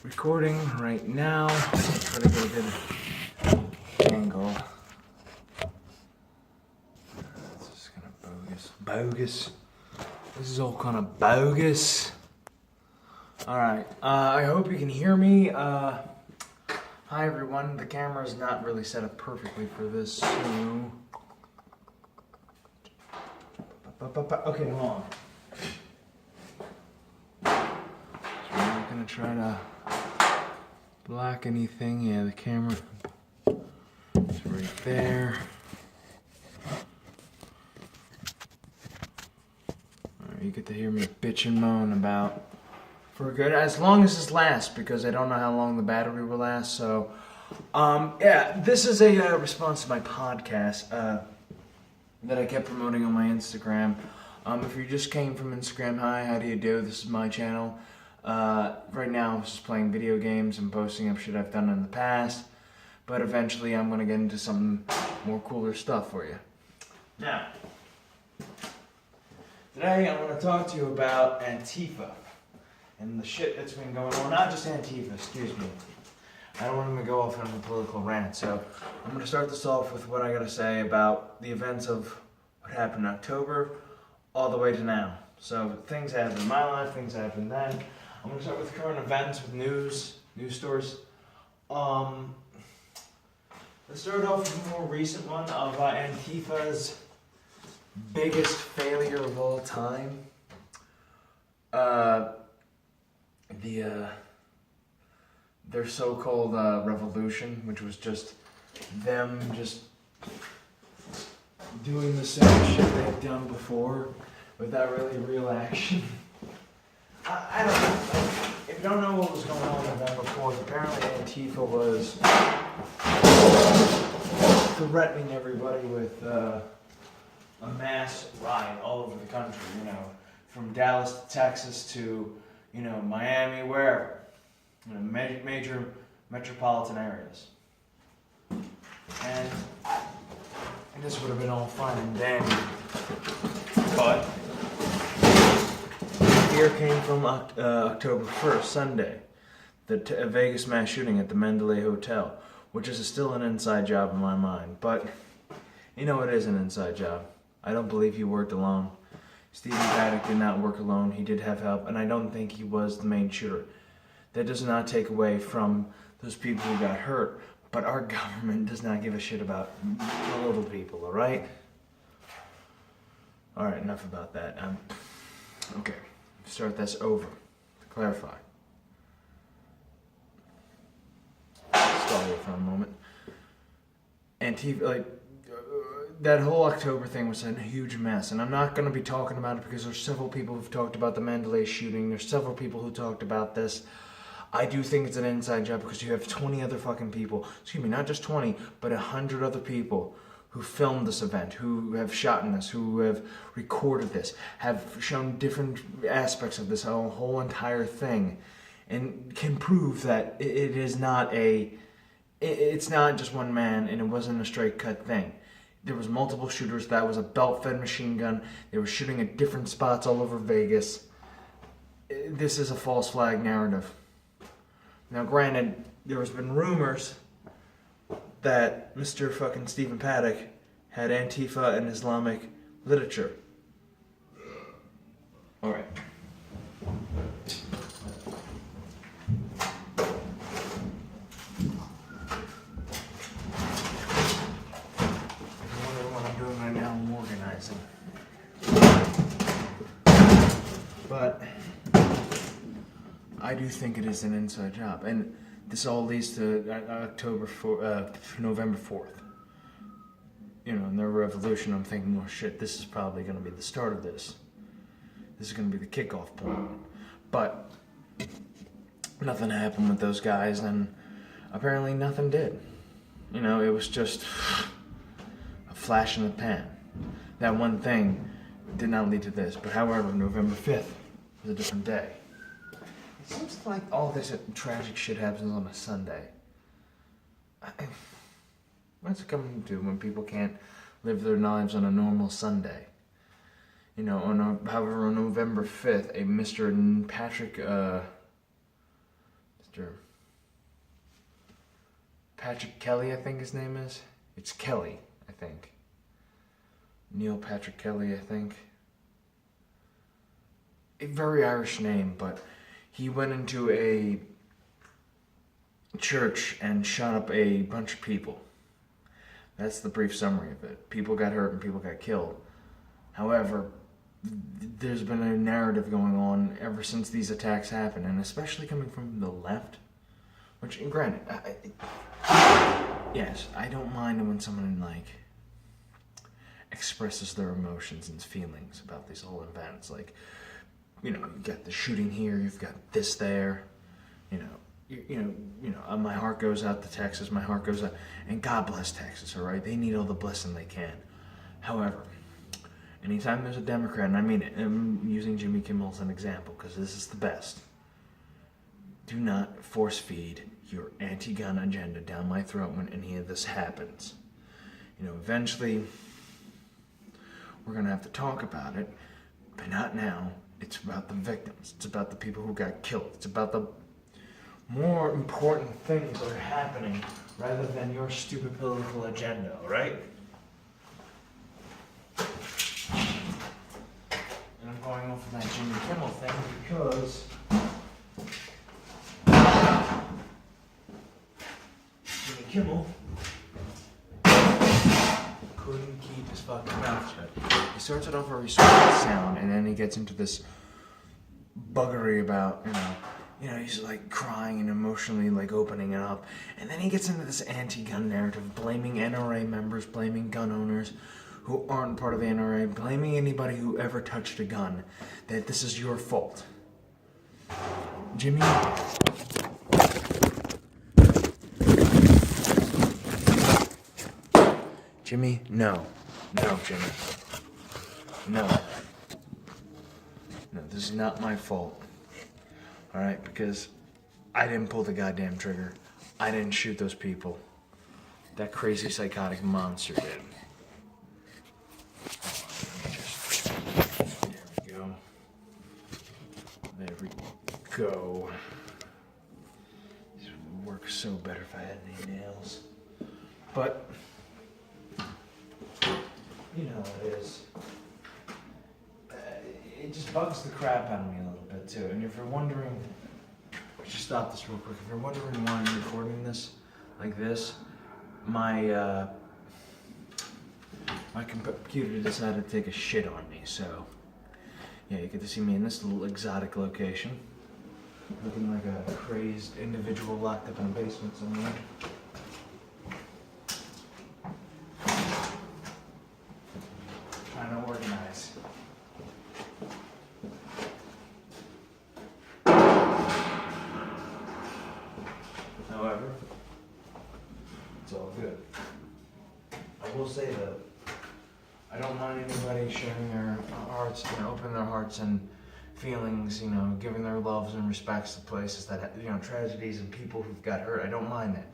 recording right now. Try to get a good angle. This is kind of bogus. This is all kind of bogus. Alright, I hope you can hear me. Hi everyone, the camera is not really set up perfectly for this, so... Okay, hold on. So we're not gonna try to block anything. Yeah, the camera is right there. Alright, you get to hear me bitch and moan about for good, as long as this lasts, because I don't know how long the battery will last. So, yeah, this is a response to my podcast that I kept promoting on my Instagram. If you just came from Instagram, hi, how do you do? This is my channel. Right now, I'm just playing video games and posting up shit I've done in the past, but eventually I'm gonna get into some more cooler stuff for you. Now, today I want to talk to you about Antifa and the shit that's been going on. Not just Antifa, excuse me. I don't want to go off on a political rant, so I'm going to start this off with what I got to say about the events of what happened in October all the way to now. So things happened in my life, things happened then. I'm going to start with current events, with news stories. Let's start off with a more recent one of Antifa's biggest failure of all time. Their so-called revolution, which was just them just doing the same shit they had done before without really real action. I don't know. Like, if you don't know what was going on November 4th, apparently Antifa was threatening everybody with a mass riot all over the country, you know, from Dallas to Texas to, you know, Miami, wherever. You know, major metropolitan areas. And this would have been all fine and dandy. But fear came from October 1st, Sunday, the Vegas mass shooting at the Mandalay Hotel, which is still an inside job in my mind. But, you know, it is an inside job. I don't believe he worked alone. Stephen Paddock did not work alone. He did have help, and I don't think he was the main shooter. That does not take away from those people who got hurt, but our government does not give a shit about the little people, alright? Alright, enough about that. Okay, start this over, to clarify. Stall here for a moment. Antifa, like, that whole October thing was a huge mess, and I'm not going to be talking about it because there's several people who've talked about the Mandalay shooting, there's several people who talked about this. I do think it's an inside job because you have 20 other fucking people, excuse me, not just 20, but 100 other people who filmed this event, who have shot in this, who have recorded this, have shown different aspects of this whole entire thing, and can prove that it is not it's not just one man and it wasn't a straight cut thing. There was multiple shooters, that was a belt-fed machine gun, they were shooting at different spots all over Vegas. This is a false flag narrative. Now, granted, there has been rumors that Mr. fucking Stephen Paddock had Antifa and Islamic literature. Alright. What I'm doing right now, I'm organizing. But I do think it is an inside job, and this all leads to November 4th. You know, in their revolution, I'm thinking, oh shit, this is probably going to be the start of this. This is going to be the kickoff point. But nothing happened with those guys, and apparently nothing did. You know, it was just a flash in the pan. That one thing did not lead to this, but however, November 5th was a different day. It seems like all this tragic shit happens on a Sunday. What's it coming to when people can't live their lives on a normal Sunday? You know, however, on November 5th, a Mr. Patrick Mr. Patrick Kelly, I think his name is. It's Kelly, I think. Neil Patrick Kelly, I think. A very Irish name, but he went into a church and shot up a bunch of people. That's the brief summary of it. People got hurt and people got killed. However, there's been a narrative going on ever since these attacks happened, and especially coming from the left. Which, granted, yes, I don't mind when someone like expresses their emotions and feelings about these whole events. Like, you know, you got the shooting here, you've got this there. My heart goes out to Texas. My heart goes out, and God bless Texas. All right, they need all the blessing they can. However, anytime there's a Democrat, and I mean it, I'm using Jimmy Kimmel as an example because this is the best. Do not force feed your anti-gun agenda down my throat when any of this happens. You know, eventually we're gonna have to talk about it, but not now. It's about the victims. It's about the people who got killed. It's about the more important things that are happening rather than your stupid political agenda, all right? And I'm going off of that Jimmy Kimmel thing because Jimmy Kimmel couldn't keep his fucking mouth shut. He starts it off very sweet sound, and then he gets into this buggery about, he's like crying and emotionally like opening it up. And then he gets into this anti-gun narrative, blaming NRA members, blaming gun owners who aren't part of the NRA, blaming anybody who ever touched a gun, that this is your fault. Jimmy, no. No, Jimmy. No. No, this is not my fault. Alright, because I didn't pull the goddamn trigger. I didn't shoot those people. That crazy psychotic monster did. There we go. This would work so better if I had any nails. But, you know how it is. It just bugs the crap out of me a little bit too. And if you're wondering, just stop this real quick. If you're wondering why I'm recording this like this, my computer decided to take a shit on me. So yeah, you get to see me in this little exotic location, looking like a crazed individual locked up in a basement somewhere. Trying to organize. However, it's all good. I will say though, I don't mind anybody sharing their hearts, opening their hearts and feelings, giving their loves and respects to places that, tragedies and people who've got hurt. I don't mind that.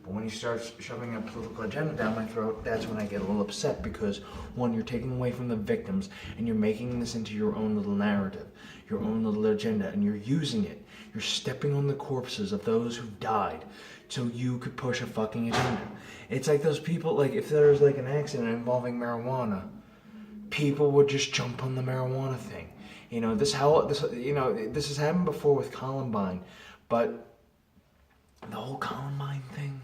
But when you start shoving a political agenda down my throat, that's when I get a little upset because, one, you're taking away from the victims and you're making this into your own little narrative, your own little agenda, and you're using it. You're stepping on the corpses of those who died so you could push a fucking agenda. It's like those people, like if there was like an accident involving marijuana, people would just jump on the marijuana thing. This has happened before with Columbine, but the whole Columbine thing,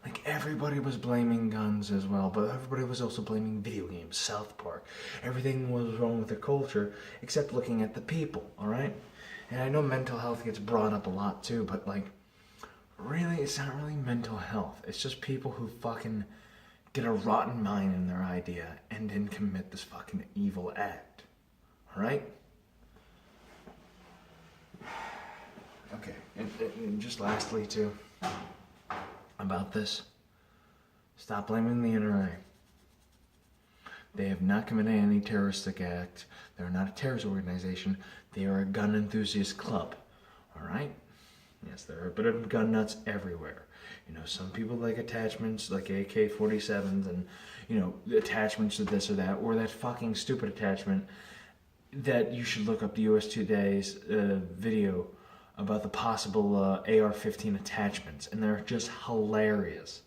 like everybody was blaming guns as well, but everybody was also blaming video games, South Park. Everything was wrong with the culture except looking at the people, all right? And I know mental health gets brought up a lot too, but like, really, it's not really mental health. It's just people who fucking get a rotten mind in their idea and then commit this fucking evil act. Alright? Okay, and just lastly too, about this, stop blaming the NRA. They have not committed any terroristic act. They're not a terrorist organization. They are a gun enthusiast club. Alright? Yes, there are a bit of gun nuts everywhere. Some people like attachments like AK-47s and, attachments to this or that, or that fucking stupid attachment that you should look up the US Today's video about the possible AR-15 attachments, and they're just hilarious.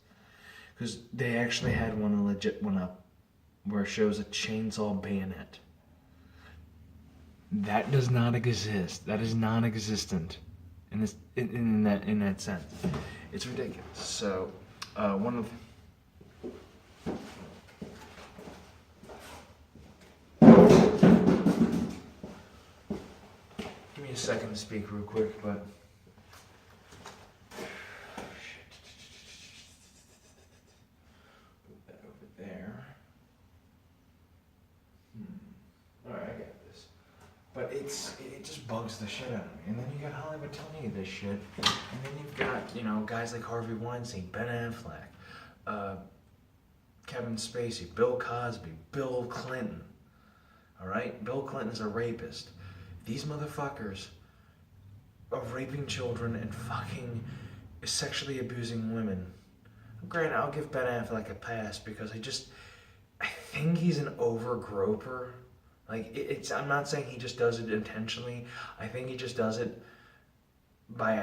Because they actually had one, a legit one up, where it shows a chainsaw bayonet. That does not exist. That is non-existent in that sense. It's ridiculous. So, one of give me a second to speak real quick, but put that over there. All right, I got this. But it just bugs the shit out of me. And then you got Hollywood telling you this shit. And then you've got, guys like Harvey Weinstein, Ben Affleck, Kevin Spacey, Bill Cosby, Bill Clinton. All right? Bill Clinton's a rapist. These motherfuckers are raping children and fucking sexually abusing women. Granted, I'll give Ben Affleck a pass because I think he's an overgroper. Like, I'm not saying he just does it intentionally. I think he just does it by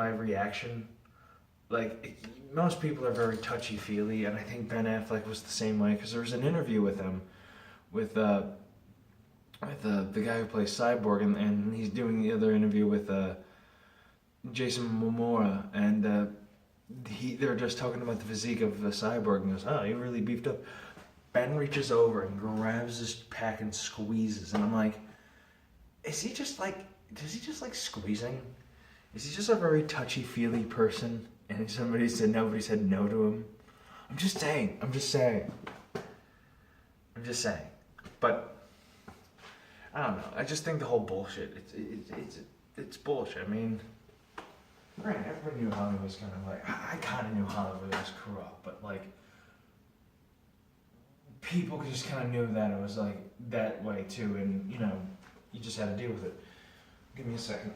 reaction. Like, most people are very touchy-feely, and I think Ben Affleck was the same way, because there was an interview with him, with the guy who plays Cyborg, and he's doing the other interview with Jason Momoa, and they're just talking about the physique of the Cyborg, and goes, oh, he really beefed up. Ben reaches over and grabs his pack and squeezes, and I'm like, does he just like squeezing? Is he just a very touchy-feely person? And nobody said no to him? I'm just saying. But I don't know. I just think the whole bullshit, it's bullshit. I mean, granted, everybody knew Hollywood was kind of like, I kind of knew Hollywood was corrupt, but like, people just kind of knew that it was like that way too, and you just had to deal with it. Give me a second.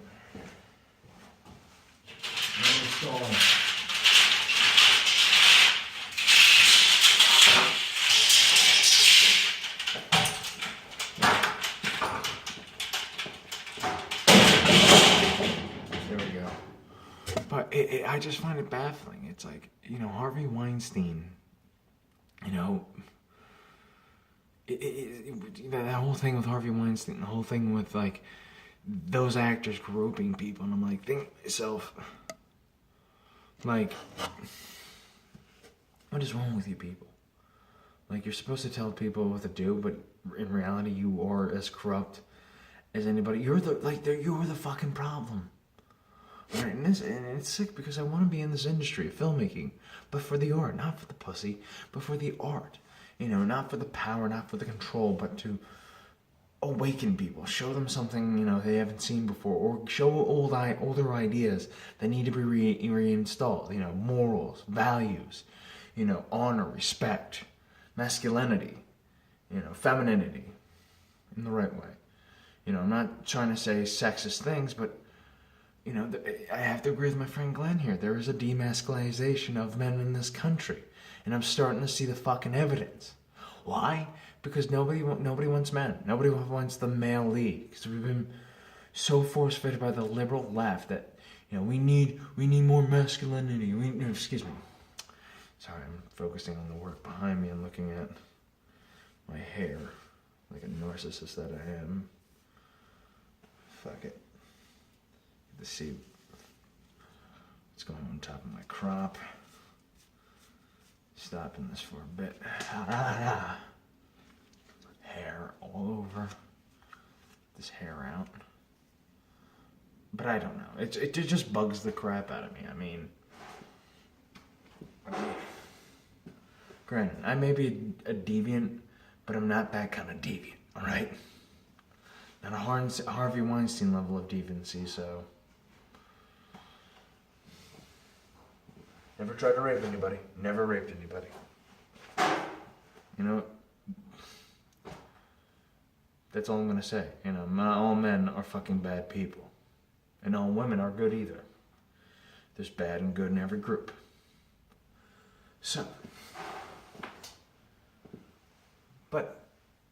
There we go. But I just find it baffling. It's like, Harvey Weinstein, that whole thing with Harvey Weinstein, the whole thing with like those actors groping people, and I'm like, thinking to myself, like, what is wrong with you people? Like, you're supposed to tell people what to do, but in reality, you are as corrupt as anybody. You're the fucking problem. Right? And it's sick because I want to be in this industry of filmmaking, but for the art, not for the pussy, but for the art. Not for the power, not for the control, but to awaken people, show them something, they haven't seen before, or show older ideas that need to be reinstalled, morals, values, honor, respect, masculinity, femininity, in the right way. I'm not trying to say sexist things, but, I have to agree with my friend Glenn here. There is a demasculization of men in this country. And I'm starting to see the fucking evidence. Why? Because nobody wants men. Nobody wants the male lead. Because we've been so force-fed by the liberal left that, we need more masculinity. Excuse me. Sorry, I'm focusing on the work behind me and looking at my hair like a narcissist that I am. Fuck it. Let's see what's going on top of my crop. Stopping this for a bit. Hair all over. This hair out. But I don't know. It just bugs the crap out of me. I mean, granted, I may be a deviant, but I'm not that kind of deviant, alright? Not a Harvey Weinstein level of deviancy, so. Never tried to rape anybody. Never raped anybody. That's all I'm going to say. Not all men are fucking bad people. And all women are good either. There's bad and good in every group. So. But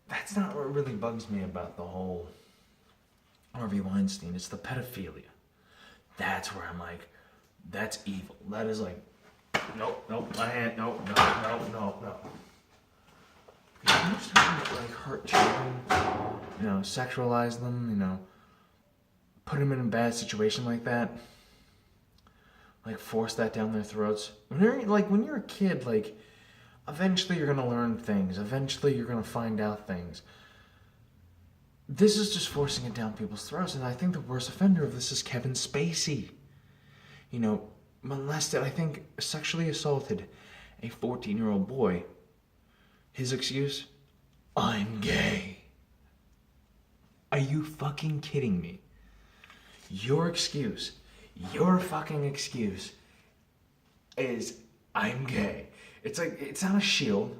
that's not what really bugs me about the whole Harvey Weinstein. It's the pedophilia. That's where I'm like, that's evil. That is like, nope, my hand, no. When you start to like hurt children, sexualize them, put them in a bad situation like that, like force that down their throats. When you're a kid, like, eventually you're gonna learn things. Eventually you're gonna find out things. This is just forcing it down people's throats, and I think the worst offender of this is Kevin Spacey. Molested, I think, sexually assaulted a 14-year-old boy. His excuse? I'm gay. Are you fucking kidding me? Your fucking excuse is I'm gay. It's like, it's not a shield.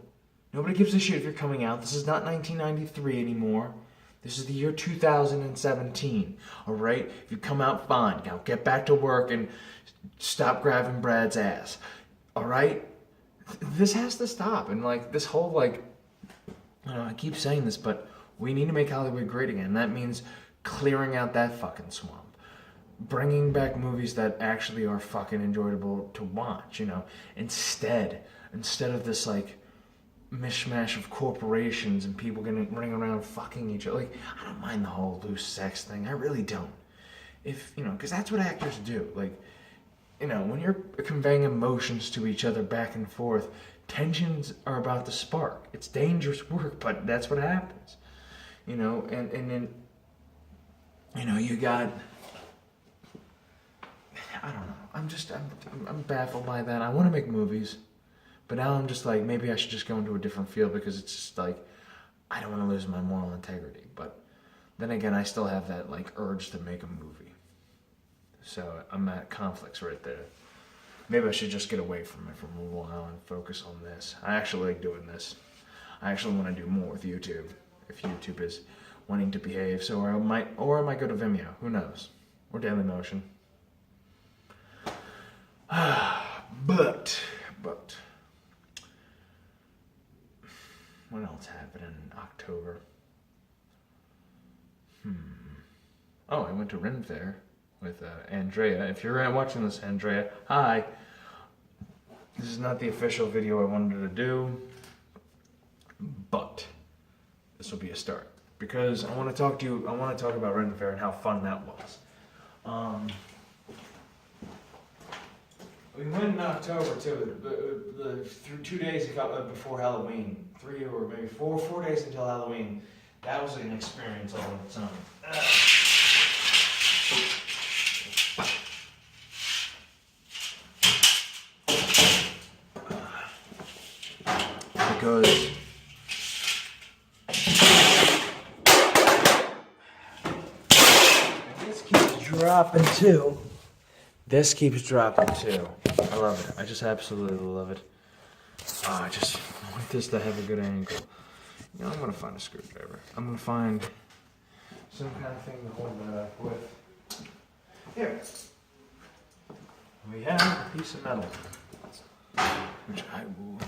Nobody gives a shit if you're coming out. This is not 1993 anymore. This is the year 2017, all right? If you come out, fine. Now get back to work and stop grabbing Brad's ass, all right? This has to stop. And, like, this whole, like, I keep saying this, but we need to make Hollywood great again. That means clearing out that fucking swamp. Bringing back movies that actually are fucking enjoyable to watch, Instead of this, like, mishmash of corporations and people running around fucking each other. Like, I don't mind the whole loose sex thing. I really don't. Because that's what actors do. Like, when you're conveying emotions to each other back and forth, tensions are about to spark. It's dangerous work, but that's what happens. And then, you got, I don't know. I'm baffled by that. I want to make movies. But now I'm just like, maybe I should just go into a different field because it's just like, I don't want to lose my moral integrity. But then again, I still have that like urge to make a movie. So I'm at conflicts right there. Maybe I should just get away from it for a while and focus on this. I actually like doing this. I actually want to do more with YouTube. If YouTube is wanting to behave. So I might go to Vimeo. Who knows? Or Dailymotion. But. What else happened in October? Oh, I went to Ren Fair with Andrea. If you're watching this, Andrea, hi. This is not the official video I wanted to do, but this will be a start because I want to talk to you. I want to talk about Ren Fair and how fun that was. We went in October too. Through 2 days before Halloween, 3 or maybe 4 days until Halloween. That was an experience all on its own. Because this keeps dropping too. This keeps dropping too. I love it. I just absolutely love it. Oh, I just want this to have a good angle. I'm gonna find a screwdriver. I'm gonna find some kind of thing to hold that up with. Here. We have a piece of metal. Which I will...